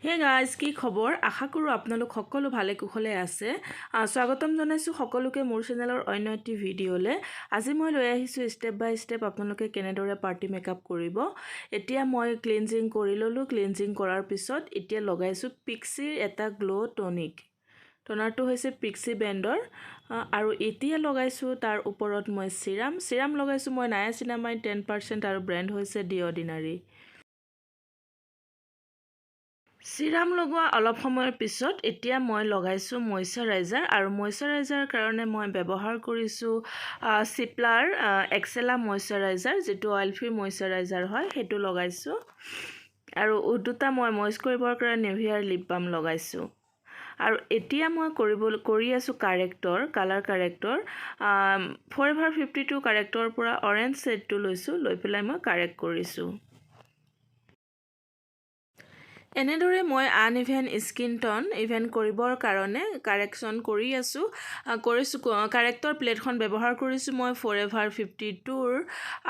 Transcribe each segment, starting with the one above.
Hey guys, কি খবৰ? আশা কৰো আপোনালোক সকলো ভালে কুশলে আছে। স্বাগতম জনাইছো সকলোকে মোৰ চেনেলৰ অন্য এটি ভিডিঅ'লে। আজি মই লৈ আহিছো ষ্টেপ বাই ষ্টেপ আপোনালোকে কেনেদৰে পাৰ্টি মেকআপ কৰিব। এতিয়া মই ক্লিনজিং কৰি ললো। ক্লিনজিং কৰাৰ পিছত এতিয়া লগাইছো পিক্সিৰ এটা গ্লো টনিক। টনাৰটো হৈছে পিক্সি ব্ৰেণ্ডৰ আৰু এতিয়া লগাইছো তাৰ ওপৰত মই সিৰাম লগাইছো মই নায়াচিনামাইড 10% আৰু ব্ৰেণ্ড হৈছে দি অৰ্ডিনাৰী। সিৰাম লগোৱা অলপ সময়ৰ পিছত এতিয়া মই লগাইছো ময়শ্চাৰাইজাৰ আৰু ময়শ্চাৰাইজাৰ কাৰণে মই ব্যৱহাৰ কৰিছো চিপ্লাৰ এক্সেলা ময়শ্চাৰাইজাৰ যেটো অইল ফ্ৰী ময়শ্চাৰাইজাৰ হয় হেতু লগাইছো আৰু দুটা মই ময়শ্চ কৰিবৰ কাৰণে নেভিয়াৰ লিপ বাম লগাইছো আৰু এতিয়া মই কৰি আছো কালাৰ কাৰেক্টৰ ফৰএভাৰ 52 কাৰেক্টৰ পৰা অৰেঞ্জ শেডটো লৈছো লৈ পেলাই মই কাৰেক্ট কৰিছো। এনেদৰে মই আনইভেন স্কিন টোন ইভেন কৰিবৰ কাৰণে কাৰেকচন কৰিছো কাৰেক্টৰ প্লেটখন ব্যৱহাৰ কৰিছো মই ফৰএভাৰ 52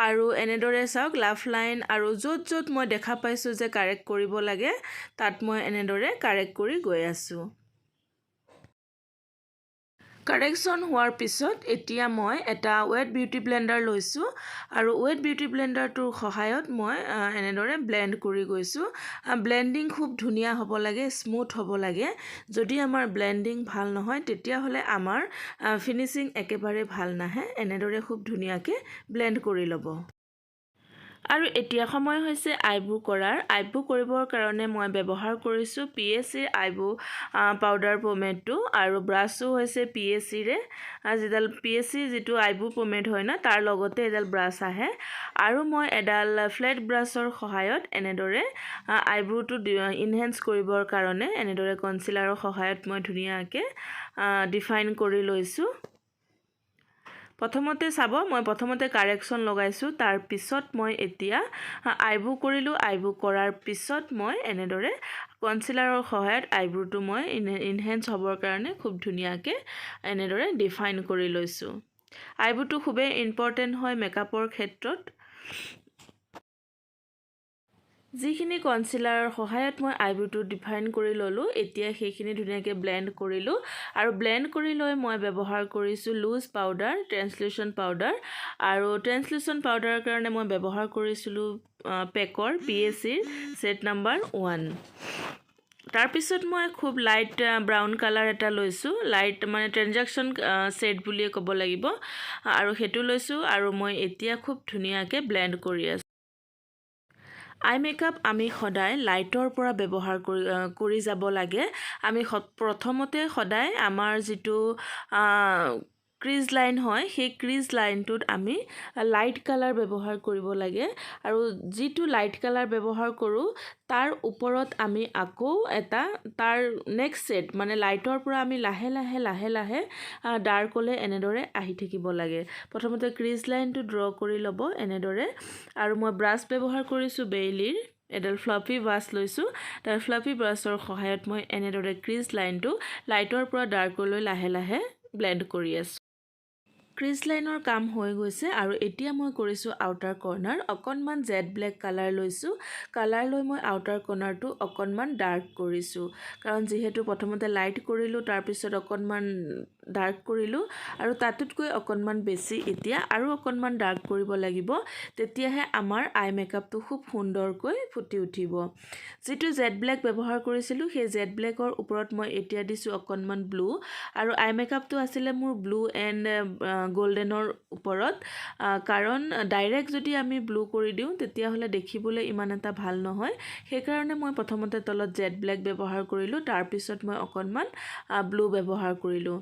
আৰু এনেদৰে চাওক লাভ লাইন আৰু যত মই দেখা পাইছো যে কাৰেক্ট কৰিব লাগে তাত মই এনেদৰে কাৰেক্ট কৰি গৈ আছো। কাৰেকচন হোৱাৰ পিছত এতিয়া মই এটা ওয়েট বিউটি ব্লেন্ডাৰ লৈছো আৰু ওয়েট বিউটি ব্লেন্ডাৰটোৰ সহায়ত মই এনেদৰে ব্লেন্ড কৰি গৈছো। ব্লেন্ডিং খুব ধুনিয়া হ'ব লাগে, স্মুথ হ'ব লাগে। যদি আমাৰ ব্লেন্ডিং ভাল নহয় তেতিয়া হলে আমাৰ ফিনিশিং একেবাৰে ভাল নাহে। এনেদৰে খুব ধুনিয়াকে ব্লেন্ড কৰি ল'ব। আৰু এতিয়া সময় হৈছে আইব্ৰু কৰাৰ। আইব্ৰু কৰিবৰ কাৰণে মই ব্যৱহাৰ কৰিছো PSC আইব্ৰু পাউডাৰ পমেডটো আৰু ব্ৰাশো হৈছে PSC ৰে যেডাল PSC যেটো আইব্ৰু পমেড হয় না তাৰ লগতে এডাল ব্ৰাশ আহে আৰু মই এডাল ফ্লেট ব্ৰাশৰ সহায়ত এনেদৰে আইব্ৰুটো ইনহেন্স কৰিবৰ কাৰণে এনেদৰে কনসিলাৰৰ সহায়ত মই ধুনিয়াকে ডিফাইন কৰি লৈছো। প্ৰথমতে চাব মই প্ৰথমতে কাৰেকচন লগাইছো তাৰ পিছত মই এতিয়া আইব্ৰু কৰিলো। আইব্ৰু কৰাৰ পিছত মই এনেদৰে কনসিলাৰৰ সহায়ত আইব্ৰুটো মই ইনহেন্স হ'বৰ কাৰণে খুব ধুনিয়াকে এনেদৰে ডিফাইন কৰি লৈছো। আইব্ৰুটো খুবেই ইম্পৰ্টেন্ট হয় মেকআপৰ ক্ষেত্ৰত। যিখিনি কনসিলাৰৰ সহায়ত মই আইব্ৰুটো ডিফাইন কৰি ললো এতিয়া সেইখিনি ধুনিয়াকে ব্লেন্ড কৰিলো আৰু ব্লেন্ড কৰি লৈ মই ব্যৱহাৰ কৰিছো লুজ পাউডাৰ ট্ৰান্সলুচেন্ট পাউডাৰ আৰু ট্ৰান্সলুচেন্ট পাউডাৰৰ কাৰণে মই ব্যৱহাৰ কৰিছিলো পেকৰ PSC সেট নাম্বাৰ 1। তাৰ পিছত মই খুব লাইট ব্ৰাউন কালাৰ এটা লৈছো লাইট মানে ট্ৰানজাকশন সেট বুলি ক'ব লাগিব আৰু হেতু লৈছো আৰু মই এতিয়া খুব ধুনিয়াকে ব্লেন্ড কৰি আছো। আই মেকআপ আমি সদায় লাইটৰ পৰা ব্যৱহাৰ কৰি যাব লাগে। আমি প্ৰথমতে সদায় আমাৰ যেটো ক্ৰিজ লাইন হয় সেই ক্ৰিজ লাইনটোত আমি লাইট কালাৰ ব্যৱহাৰ কৰিব লাগে আৰু যেটো লাইট কালাৰ ব্যৱহাৰ কৰো তাৰ ওপৰত আমি আকৌ এটা তাৰ নেক্সট সেট মানে লাইটৰ পৰা আমি লাহে লাহে ডাৰ্কলে এনেদৰে আহি থাকিব লাগে। প্ৰথমতে ক্ৰিজ লাইনটো ড্ৰ কৰি লব এনেদৰে আৰু মই ব্ৰাশ ব্যৱহাৰ কৰিছো বেইলিৰ এডাল ফ্লাফি ব্ৰাশ লৈছো তাৰ ফ্লাফি ব্ৰাশৰ সহায়ত মই এনেদৰে ক্ৰিজ লাইনটো লাইটৰ পৰা ডাৰ্কলৈ লাহে ব্লেন্ড কৰি আছো। ক্ৰিজ লাইনৰ কাম হৈ গৈছে আৰু এতিয়া মই কৰিছো আউটাৰ কৰ্নাৰ অকনমান জেড ব্লেক কালাৰ লৈছো কালাৰ লৈ মই আউটাৰ কৰ্নাৰটো অকনমান ডাৰ্ক কৰিছো কাৰণ যেহেতু প্ৰথমতে লাইট কৰিলো তাৰ পিছত অকনমান ডাৰ্ক কৰিলো আৰু তাতকৈ অকনমান বেছি এতিয়া আৰু অকনমান ডাৰ্ক কৰিব লাগিব তেতিয়াহে আমাৰ আই মেকআপটো খুব সুন্দৰকৈ ফুটি উঠিব। যেটো জেড ব্লেক ব্যৱহাৰ কৰিছিলো সেই জেড ব্লেকৰ ওপৰত মই এতিয়া দিছো অকনমান ব্লু আৰু আই মেকআপটো আছিল মোৰ ব্লু এণ্ড গোল্ডেনৰ ওপৰত কাৰণ ডাইৰেক্ট যদি আমি ব্লু কৰি দিও তেতিয়া হলে দেখিবলৈ ইমান এটা ভাল নহয় সেই কাৰণে মই প্ৰথমতে তলত জেড ব্লেক ব্যৱহাৰ কৰিলো তাৰ পিছত মই অকনমান ব্লু ব্যৱহাৰ কৰিলো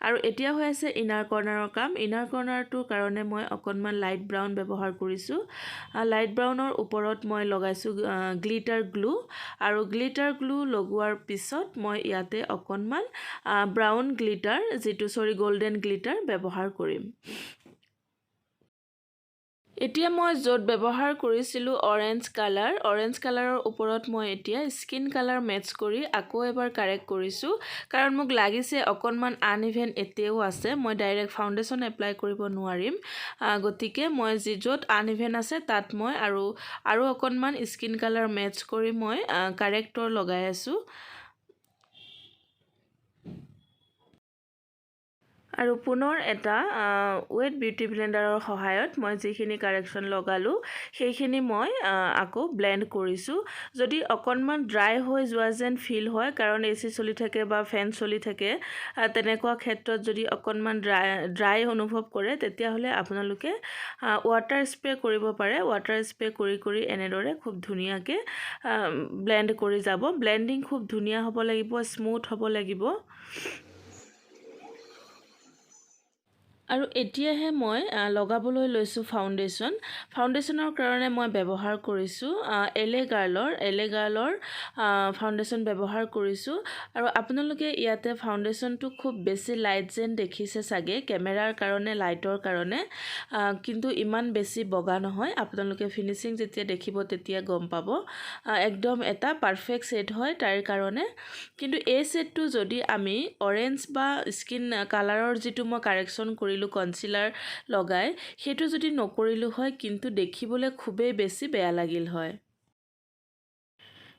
আৰু এতিয়া হৈ আছে ইনাৰ কৰ্নাৰৰ কাম। ইনাৰ কৰ্নাৰটোৰ কাৰণে মই অকনমান লাইট ব্ৰাউন ব্যৱহাৰ কৰিছো লাইট ব্ৰাউনৰ ওপৰত মই লগাইছো গ্লিটাৰ গ্লু আৰু গ্লিটাৰ গ্লু লগোৱাৰ পিছত মই ইয়াতে অকনমান ব্ৰাউন গ্লিটাৰ যেটো গোল্ডেন গ্লিটাৰ ব্যৱহাৰ কৰিম। এতিয়া মই য'ত ব্যৱহাৰ কৰিছিলোঁ অৰেঞ্জ কালাৰৰ ওপৰত মই এতিয়া স্কিন কালাৰ মেটচ কৰি আকৌ এবাৰ কাৰেক্ট কৰিছোঁ কাৰণ মোক লাগিছে অকণমান আনইভেন এতিয়াও আছে মই ডাইৰেক্ট ফাউণ্ডেশ্যন এপ্লাই কৰিব নোৱাৰিম গতিকে মই য'ত আনইভেন আছে তাত মই আৰু অকণমান স্কিন কালাৰ মেটচ কৰি মই কাৰেক্টৰ লগাই আছোঁ আৰু পুনৰ এটা ৱেট বিউটি ব্লেণ্ডাৰৰ সহায়ত মই যিখিনি কাৰেকশ্যন লগালোঁ সেইখিনি মই আকৌ ব্লেণ্ড কৰিছোঁ যদি অকণমান ড্ৰাই হৈ যোৱা যেন ফিল হয় কাৰণ এচি চলি থাকে বা ফেন চলি থাকে তেনেকুৱা ক্ষেত্ৰত যদি অকণমান ড্ৰাই অনুভৱ কৰে তেতিয়াহ'লে আপোনালোকে ৱাটাৰ স্প্ৰে কৰিব পাৰে ৱাটাৰ স্প্ৰে কৰি এনেদৰে খুব ধুনীয়াকৈ ব্লেণ্ড কৰি যাব ব্লেণ্ডিং খুব ধুনীয়া হ'ব লাগিব স্মুথ হ'ব লাগিব আৰু এতিয়াহে মই লগাবলৈ লৈছোঁ ফাউণ্ডেশ্যনৰ কাৰণে মই ব্যৱহাৰ কৰিছোঁ এলে গাৰ্লৰ ফাউণ্ডেশ্যন ব্যৱহাৰ কৰিছোঁ আৰু আপোনালোকে ইয়াতে ফাউণ্ডেশ্যনটো খুব বেছি লাইট যেন দেখিছে চাগে কেমেৰাৰ কাৰণে লাইটৰ কাৰণে কিন্তু ইমান বেছি বগা নহয় আপোনালোকে ফিনিচিং যেতিয়া দেখিব তেতিয়া গম পাব একদম এটা পাৰফেক্ট ছেট হয় তাৰ কাৰণে কিন্তু এই ছেটটো যদি আমি অৰেঞ্জ বা স্কিন কালাৰৰ যিটো মই কাৰেকশ্যন কৰিলোঁ কনচিলাৰ লগাই সেইটো যদি নকৰিলোঁ হয় কিন্তু দেখিবলৈ খুবেই বেছি বেয়া লাগিল হয়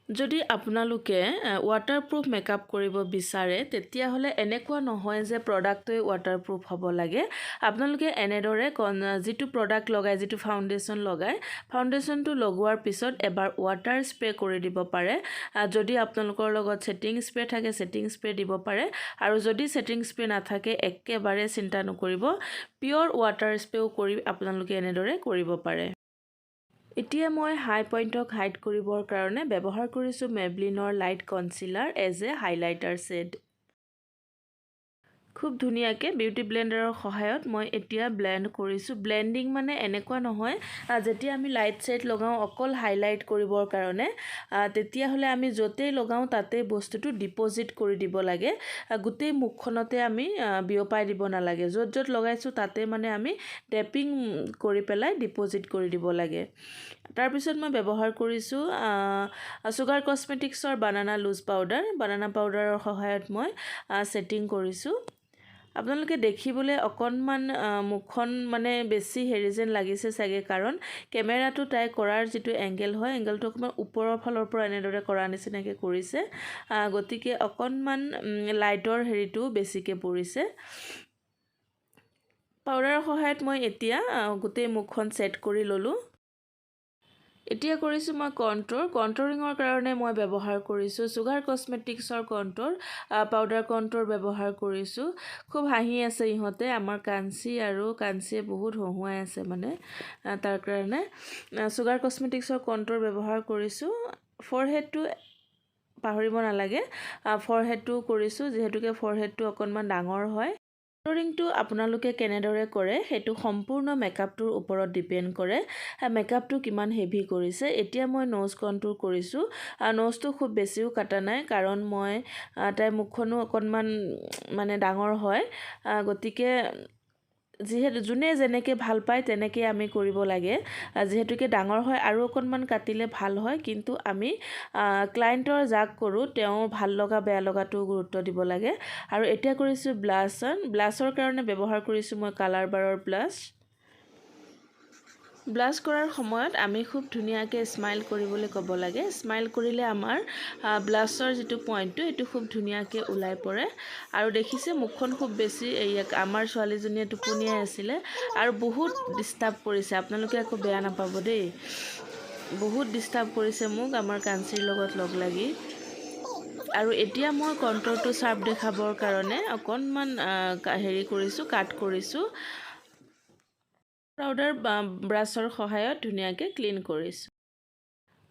যদি আপোনালোকে ৱাটাৰপ্ৰুফ মেকআপ কৰিব বিচাৰে তেতিয়াহ'লে এনেকুৱা নহয় যে প্ৰডাক্টটোৱে ৱাটাৰপ্ৰুফ হ'ব লাগে আপোনালোকে এনেদৰে যিটো প্ৰডাক্ট লগাই যিটো ফাউণ্ডেশ্যন লগাই ফাউণ্ডেশ্যনটো লগোৱাৰ পিছত এবাৰ ৱাটাৰ স্প্ৰে কৰি দিব পাৰে যদি আপোনালোকৰ লগত ছেটিং স্প্ৰে থাকে ছেটিং স্প্ৰে দিব পাৰে আৰু যদি ছেটিং স্প্ৰে নাথাকে একেবাৰে চিন্তা নকৰিব পিয়ৰ ৱাটাৰ স্প্ৰেও কৰি আপোনালোকে এনেদৰে কৰিব পাৰে এতিয়া মই হাই পইণ্টক হাইড কৰিবৰ কাৰণে ব্যৱহাৰ কৰিছোঁ মেবলিনৰ light concealer as a highlighter shade খুব ধুনীয়াকৈ বিউটি ব্লেণ্ডাৰৰ সহায়ত মই এতিয়া ব্লেণ্ড কৰিছোঁ ব্লেণ্ডিং মানে এনেকুৱা নহয় যেতিয়া আমি লাইট শ্বেড লগাওঁ অকল হাইলাইট কৰিবৰ কাৰণে তেতিয়াহ'লে আমি য'তেই লগাওঁ তাতেই বস্তুটো ডিপজিট কৰি দিব লাগে গোটেই মুখখনতে আমি বিয়পাই দিব নালাগে য'ত লগাইছোঁ তাতে মানে আমি টেপিং কৰি পেলাই ডিপজিট কৰি দিব লাগে তাৰপিছত মই ব্যৱহাৰ কৰিছোঁ চুগাৰ কছমেটিক্সৰ বানানা লুজ বানানা পাউডাৰৰ সহায়ত মই ছেটিং কৰিছোঁ আপোনালোকে দেখিবলৈ অকণমান মুখখন মানে বেছি হেৰি যেন লাগিছে চাগে কাৰণ কেমেৰাটো তাই কৰাৰ যিটো এংগেল হয় এংগেলটো অকণমান ওপৰৰ ফালৰ পৰা এনেদৰে কৰা নিচিনাকৈ কৰিছে গতিকে অকণমান লাইটৰ হেৰিটো বেছিকৈ পৰিছে পাউডাৰৰ সহায়ত মই এতিয়া গোটেই মুখখন ছেট কৰি ল'লোঁ এতিয়া কৰিছোঁ মই কণ্টৰিঙৰ কাৰণে মই ব্যৱহাৰ কৰিছোঁ চুগাৰ কছমেটিক্সৰ পাউডাৰ কণ্টৰ ব্যৱহাৰ কৰিছোঁ খুব হাঁহি আছে ইহঁতে আমাৰ কাঞ্চিয়ে বহুত হহুৱাই আছে মানে তাৰ কাৰণে চুগাৰ কছমেটিক্সৰ কণ্টৰ ব্যৱহাৰ কৰিছোঁ ফৰহেডটো পাহৰিব নালাগে ফৰহেডটো কৰিছোঁ যিহেতুকে ফৰহেডটো অকণমান ডাঙৰ হয় কণ্টৰিংটো আপোনালোকে কেনেদৰে কৰে সেইটো সম্পূৰ্ণ মেকআপটোৰ ওপৰত ডিপেণ্ড কৰে মেকআপটো কিমান হেভি কৰিছে এতিয়া মই নোজ কণ্টুৰ কৰিছোঁ নোজটো খুব বেছিও কাটা নাই কাৰণ মই তাইৰ মুখখনো অকণমান মানে ডাঙৰ হয় গতিকে যিহেতু যোনে যেনেকৈ ভাল পায় তেনেকৈ আমি কৰিব লাগে যিহেতুকে ডাঙৰ হয় আৰু অকণমান কাটিলে ভাল হয় কিন্তু আমি ক্লায়েণ্টৰ যাক কৰোঁ তেওঁ ভাল লগা বেয়া লগাটো গুৰুত্ব দিব লাগে আৰু এতিয়া কৰিছোঁ ব্লাছৰ কাৰণে ব্যৱহাৰ কৰিছোঁ মই কালাৰ বাৰৰ ব্লাছ কৰাৰ সময়ত আমি খুব ধুনীয়াকৈ স্মাইল কৰিবলৈ ক'ব লাগে স্মাইল কৰিলে আমাৰ ব্লাছৰ যিটো পইণ্টটো এইটো খুব ধুনীয়াকৈ ওলাই পৰে আৰু দেখিছে মুখখন খুব বেছি আমাৰ ছোৱালীজনীয়ে টোপনিয়াই আছিলে আৰু বহুত ডিষ্টাৰ্ব কৰিছে আপোনালোকে আকৌ বেয়া নাপাব দেই বহুত ডিষ্টাৰ্ব কৰিছে মোক আমাৰ কাঞ্চিৰ লগত লগ লাগি আৰু এতিয়া মই কণ্টৰটো শ্বাৰ্প দেখাবৰ কাৰণে অকণমান কাট কৰিছোঁ পাউডাৰ ব্ৰাছৰ সহায়ত ধুনীয়াকৈ ক্লিন কৰিছোঁ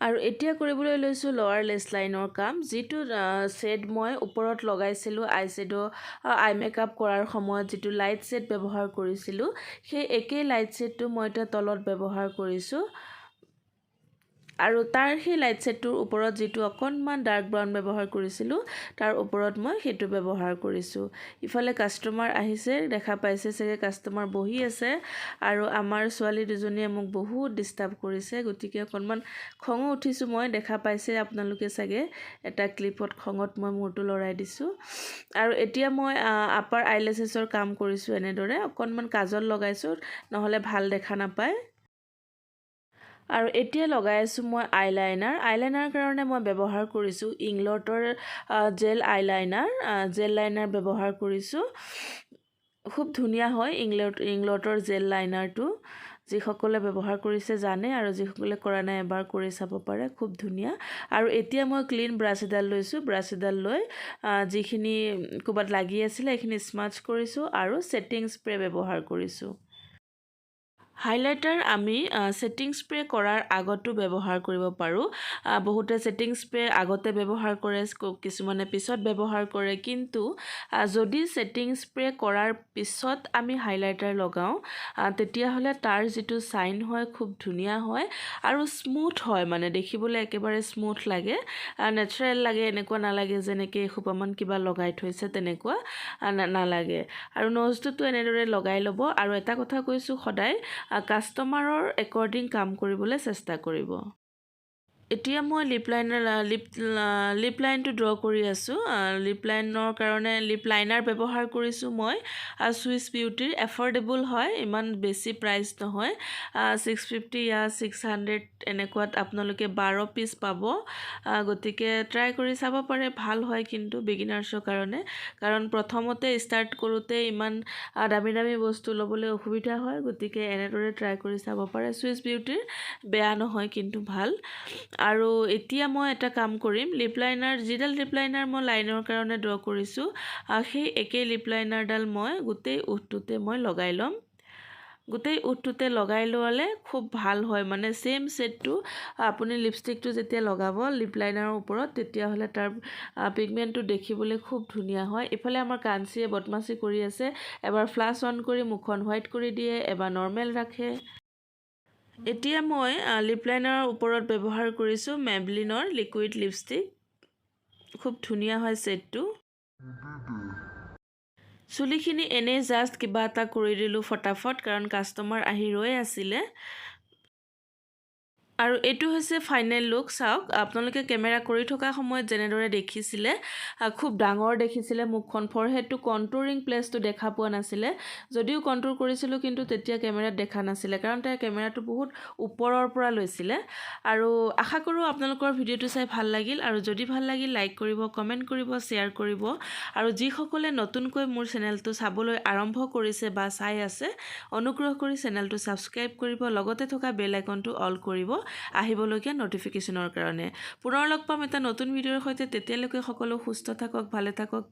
আৰু এতিয়া কৰিবলৈ লৈছোঁ লৱাৰ লেছ লাইনৰ কাম যিটো শ্বেড মই ওপৰত লগাইছিলোঁ আই মেকআপ কৰাৰ সময়ত যিটো লাইট শ্বেড ব্যৱহাৰ কৰিছিলোঁ সেই একেই লাইট শ্বেডটো মই এতিয়া তলত ব্যৱহাৰ কৰিছোঁ আৰু তাৰ সেই লাইট ছেটটোৰ ওপৰত যিটো অকণমান ডাৰ্ক ব্ৰাউন ব্যৱহাৰ কৰিছিলোঁ তাৰ ওপৰত মই সেইটো ব্যৱহাৰ কৰিছোঁ। ইফালে কাষ্টমাৰ আহিছে, দেখা পাইছে চাগে কাষ্টমাৰ বহি আছে আৰু আমাৰ ছোৱালী দুজনীয়ে মোক বহুত ডিষ্টাৰ্ব কৰিছে, গতিকে অকণমান খঙো উঠিছোঁ মই, দেখা পাইছে আপোনালোকে চাগে এটা ক্লিপত খঙত মই মূৰটো লৰাই দিছোঁ। আৰু এতিয়া মই আপাৰ আইলেছেছৰ কাম কৰিছোঁ এনেদৰে, অকণমান কাজল লগাইছোঁ নহ'লে ভাল দেখা নাপায়। আৰু এতিয়া লগাই আছোঁ মই আইলাইনাৰ কাৰণে মই ব্যৱহাৰ কৰিছোঁ ইংলটৰ জেল লাইনাৰ ব্যৱহাৰ কৰিছোঁ। খুব ধুনীয়া হয় ইংলটৰ জেল লাইনাৰটো, যিসকলে ব্যৱহাৰ কৰিছে জানে আৰু যিসকলে কৰা নাই এবাৰ কৰি চাব পাৰে, খুব ধুনীয়া। আৰু এতিয়া মই ক্লিন ব্ৰাছ এডাল লৈছোঁ, ব্ৰাছ এডাল লৈ যিখিনি ক'ৰবাত লাগি আছিলে সেইখিনি স্মাচ কৰিছোঁ আৰু ছেটিং স্প্ৰে ব্যৱহাৰ কৰিছোঁ। হাইলাইটাৰ আমি ছেটিং স্প্ৰে কৰাৰ আগতো ব্যৱহাৰ কৰিব পাৰোঁ। বহুতে ছেটিং স্প্ৰে আগতে ব্যৱহাৰ কৰে, কিছুমানে পিছত ব্যৱহাৰ কৰে, কিন্তু যদি ছেটিং স্প্ৰে কৰাৰ পিছত আমি হাইলাইটাৰ লগাওঁ তেতিয়াহ'লে তাৰ যিটো চাইন হয় খুব ধুনীয়া হয় আৰু স্মুথ হয়, মানে দেখিবলৈ একেবাৰে স্মুথ লাগে, নেচাৰেল লাগে, এনেকুৱা নালাগে যেনেকৈ এসোপামান কিবা লগাই থৈছে তেনেকুৱা নালাগে। আৰু নজটোতো এনেদৰে লগাই ল'ব। আৰু এটা কথা কৈছোঁ, সদায় কাষ্টমাৰৰ একৰ্ডিং কাম কৰিবলৈ চেষ্টা কৰিব। এতিয়া মই লিপ লাইনটো ড্ৰ কৰি আছোঁ। লিপ লাইনৰ কাৰণে লিপ লাইনাৰ ব্যৱহাৰ কৰিছোঁ মই চুইচ বিউটিৰ, এফৰ্ডেবল হয়, ইমান বেছি প্ৰাইচ নহয়, 650 या 600 এনেকুৱাত আপোনালোকে 12 পিচ পাব। গতিকে ট্ৰাই কৰি চাব পাৰে, ভাল হয় কিন্তু বিগিনাৰ্ছৰ কাৰণে, কাৰণ প্ৰথমতে ষ্টাৰ্ট কৰোঁতে ইমান দামী বস্তু ল'বলৈ অসুবিধা হয়, গতিকে এনেদৰে ট্ৰাই কৰি চাব পাৰে। চুইচ বিউটিৰ বেয়া নহয় কিন্তু ভাল। আৰু এতিয়া মই এটা কাম কৰিম, যিডাল লিপ লাইনাৰ মই লাইনৰ কাৰণে ড্ৰ কৰিছোঁ সেই একেই লিপ লাইনাৰডাল মই গোটেই ওঠটোতে মই লগাই ল'ম। গোটেই ওঠটোতে লগাই লোৱালে খুব ভাল হয়, মানে ছেইম ছেটটো আপুনি লিপষ্টিকটো যেতিয়া লগাব লিপ লাইনাৰৰ ওপৰত তেতিয়াহ'লে তাৰ পিগমেণ্টটো দেখিবলৈ খুব ধুনীয়া হয়। ইফালে আমাৰ কাঞ্চিয়ে বদমাচি কৰি আছে, এবাৰ ফ্লাছ অন কৰি মুখখন হোৱাইট কৰি দিয়ে, এবাৰ নৰ্মেল ৰাখে। এতিয়া মই লিপ লাইনাৰৰ ওপৰত ব্যৱহাৰ কৰিছোঁ মেবলিনৰ লিকুইড লিপষ্টিক, খুব ধুনীয়া হয় ছেটটো। চুলিখিনি এনেই জাষ্ট কিবা এটা কৰি দিলোঁ ফটাফট, কাৰণ কাষ্টমাৰ আহি ৰৈ আছিলে। আৰু এইটো হৈছে ফাইনেল লুক। চাওক, আপোনালোকে কেমেৰা কৰি থকা সময়ত যেনেদৰে দেখিছিলে খুব ডাঙৰ দেখিছিলে মুখখন, ফৰহেডটো কণ্টুৰিং প্লেচটো দেখা পোৱা নাছিলে, যদিও কণ্টুৰ কৰিছিলোঁ কিন্তু তেতিয়া কেমেৰাত দেখা নাছিলে, কাৰণ তাই কেমেৰাটো বহুত ওপৰৰ পৰা লৈছিলে। আৰু আশা কৰোঁ আপোনালোকৰ ভিডিঅ'টো চাই ভাল লাগিল, আৰু যদি ভাল লাগিল লাইক কৰিব, কমেণ্ট কৰিব, শ্বেয়াৰ কৰিব। আৰু যিসকলে নতুনকৈ মোৰ চেনেলটো চাবলৈ আৰম্ভ কৰিছে বা চাই আছে, অনুগ্ৰহ কৰি চেনেলটো ছাবস্ক্ৰাইব কৰিব, লগতে থকা বেল আইকনটো অল কৰিব আহিবলগীয়া নটিফিকেশ্যনৰ কাৰণে। পুনৰ লগ পাম এটা নতুন ভিডিঅ'ৰ সৈতে, তেতিয়ালৈকে সকলো সুস্থ থাকক, ভালে থাকক।